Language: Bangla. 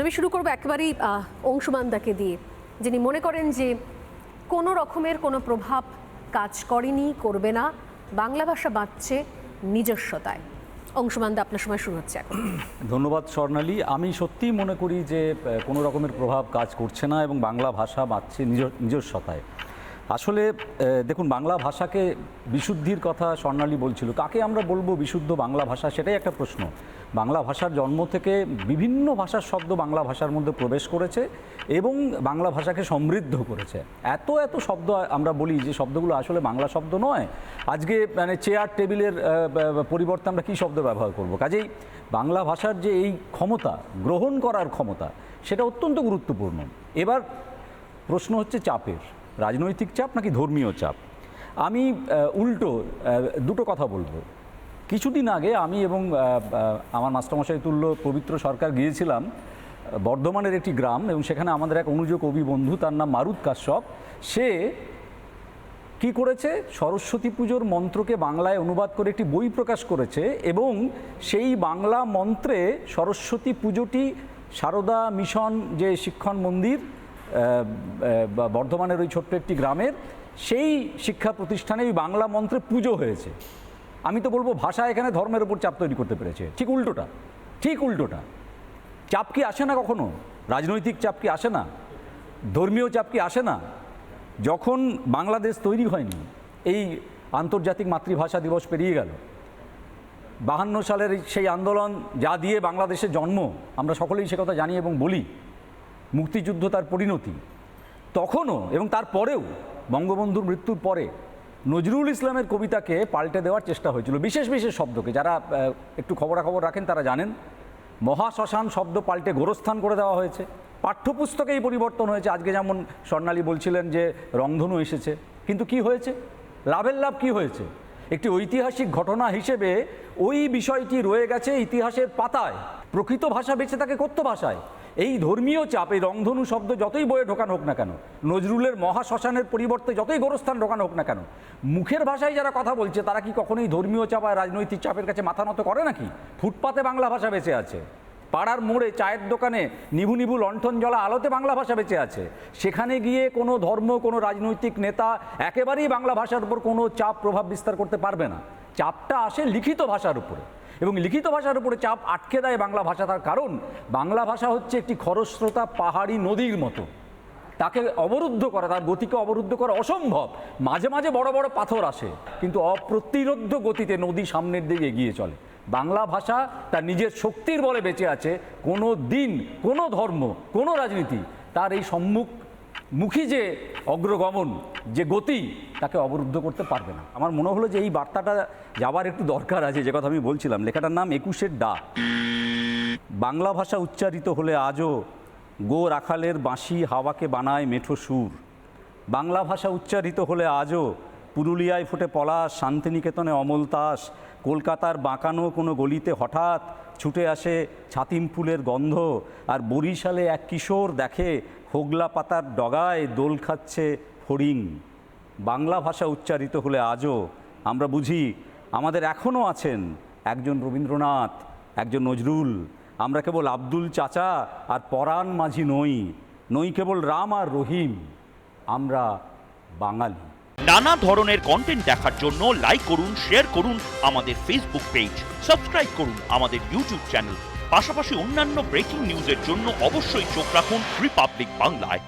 আমি শুরু করবো একেবারেই অংশুমান-দাকে দিয়ে, যিনি মনে করেন যে কোনো রকমের কোনো প্রভাব কাজ করেনি, করবে না, বাংলা ভাষা বাঁচছে নিজস্বতায়। অংশুমান-দা, আপনার সময় শুরু হচ্ছে এখন। ধন্যবাদ স্বর্ণালী। আমি সত্যিই মনে করি যে কোনো রকমের প্রভাব কাজ করছে না এবং বাংলা ভাষা বাঁচছে নিজস্বতায়। আসলে দেখুন, বাংলা ভাষাকে বিশুদ্ধির কথা স্বর্ণালী বলছিল, কাকে আমরা বলবো বিশুদ্ধ বাংলা ভাষা, সেটাই একটা প্রশ্ন। বাংলা ভাষার জন্ম থেকে বিভিন্ন ভাষার শব্দ বাংলা ভাষার মধ্যে প্রবেশ করেছে এবং বাংলা ভাষাকে সমৃদ্ধ করেছে। এত এত শব্দ আমরা বলি যে শব্দগুলো আসলে বাংলা শব্দ নয়। আজকে মানে চেয়ার টেবিলের পরিবর্তে আমরা কী শব্দ ব্যবহার করব? কাজেই বাংলা ভাষার যে এই ক্ষমতা, গ্রহণ করার ক্ষমতা, সেটা অত্যন্ত গুরুত্বপূর্ণ। এবার প্রশ্ন হচ্ছে চাপের, রাজনৈতিক চাপ নাকি ধর্মীয় চাপ। আমি উল্টো দুটো কথা বলবো। কিছুদিন আগে আমি এবং আমার মাস্টারমশাই তুল্য পবিত্র সরকার গিয়েছিলাম বর্ধমানের একটি গ্রাম, এবং সেখানে আমাদের এক অনুজ কবি বন্ধু, তার নাম মারুত কাশ্যপ। সে কি করেছে, সরস্বতী পুজোর মন্ত্রকে বাংলায় অনুবাদ করে একটি বই প্রকাশ করেছে, এবং সেই বাংলা মন্ত্রে সরস্বতী পুজোটি সারদা মিশন যে শিক্ষণ মন্দির বর্ধমানের ওই ছোট্ট একটি গ্রামের, সেই শিক্ষা প্রতিষ্ঠানে ওই বাংলা মন্ত্রে পুজো হয়েছে। আমি তো বলবো ভাষা এখানে ধর্মের উপর চাপ তৈরি করতে পেরেছে। ঠিক উল্টোটা, ঠিক উল্টোটা। চাপ কি আসে না কখনো? রাজনৈতিক চাপ কি আসে না? ধর্মীয় চাপ কি আসে না? যখন বাংলাদেশ তৈরি হয়নি, এই আন্তর্জাতিক মাতৃভাষা দিবস পেরিয়ে গেল, 52 সালের সেই আন্দোলন যা দিয়ে বাংলাদেশের জন্ম, আমরা সকলেই সে কথা জানি এবং বলি, মুক্তিযুদ্ধ তার পরিণতি, তখনও এবং তারপরেও বঙ্গবন্ধুর মৃত্যুর পরে নজরুল ইসলামের কবিতাকে পাল্টে দেওয়ার চেষ্টা হয়েছিল বিশেষ বিশেষ শব্দকে। যারা একটু খবরাখবর রাখেন তারা জানেন, মহাশ্মশান শব্দ পাল্টে গোরস্থান করে দেওয়া হয়েছে। পাঠ্যপুস্তকেই পরিবর্তন হয়েছে। আজকে যেমন স্বর্ণালী বলছিলেন যে রংধনু এসেছে, কিন্তু কি হয়েছে? লাভের লাভ কি হয়েছে? একটি ঐতিহাসিক ঘটনা হিসেবে ওই বিষয়টি রয়ে গেছে ইতিহাসের পাতায়। প্রকৃত ভাষা বেঁচে থাকে কথ্য ভাষায়। এই ধর্মীয় চাপ, এই রংধনু শব্দ যতই বইয়ে ঢোকানো হোক না কেন, নজরুলের মহাশ্মশানের পরিবর্তে যতই গোরস্থান ঢোকানো হোক না কেন, মুখের ভাষায় যারা কথা বলছে তারা কি কখনোই ধর্মীয় চাপ আর রাজনৈতিক চাপের কাছে মাথা নত করে নাকি? ফুটপাতে বাংলা ভাষা বেঁচে আছে, পাড়ার মোড়ে চায়ের দোকানে নিভু নিভু লণ্ঠন জ্বলা আলোতে বাংলা ভাষা বেঁচে আছে। সেখানে গিয়ে কোনো ধর্ম, কোনো রাজনৈতিক নেতা একেবারেই বাংলা ভাষার উপর কোনো চাপ প্রভাব বিস্তার করতে পারবে না। চাপটা আসে লিখিত ভাষার উপরে, এবং লিখিত ভাষার উপরে চাপ আটকে দেয় বাংলা ভাষা। তার কারণ বাংলা ভাষা হচ্ছে একটি খরস্রোতা পাহাড়ি নদীর মতো। তাকে অবরুদ্ধ করা, তার গতিকে অবরুদ্ধ করা অসম্ভব। মাঝে মাঝে বড় বড় পাথর আসে, কিন্তু অপ্রতিরোধ্য গতিতে নদী সামনের দিকে এগিয়ে চলে। বাংলা ভাষা তার নিজের শক্তির বলে বেঁচে আছে। কোনো দিন কোনো ধর্ম, কোনো রাজনীতি তার এই মুখী যে অগ্রগমন, যে গতি, তাকে অবরুদ্ধ করতে পারবে না। আমার মনে হলো যে এই বার্তাটা যাবার একটু দরকার আছে। যে কথা আমি বলছিলাম, লেখাটার নাম 21-এর ডাক। বাংলা ভাষা উচ্চারিত হলে আজও গো রাখালের বাঁশি হাওয়াকে বানায় মেঠো সুর। বাংলা ভাষা উচ্চারিত হলে আজও পুরুলিয়ায় ফোটে পলাশ, শান্তিনিকেতনে অমল তাস, কলকাতার বাঁকানো কোনো গলিতে হঠাৎ ছুটে আসে ছাতিম ফুলের গন্ধ, আর বরিশালে এক কিশোর দেখে হোগলা পাতার ডগায় দোল খাচ্ছে ফড়িং। বাংলা ভাষা উচ্চারিত হলে আজও আমরা বুঝি আমাদের এখনও আছেন একজন রবীন্দ্রনাথ, একজন নজরুল। আমরা কেবল আব্দুল চাচা আর পরাণ মাঝি নই কেবল রাম আর রহিম, আমরা বাঙালি। নানা ধরনের কন্টেন্ট দেখার জন্য লাইক করুন, শেয়ার করুন আমাদের ফেসবুক পেজ, সাবস্ক্রাইব করুন আমাদের ইউটিউব চ্যানেল। পাশাপাশি অন্যান্য ব্রেকিং নিউজের জন্য অবশ্যই চোখ রাখুন রিপাবলিক বাংলায়।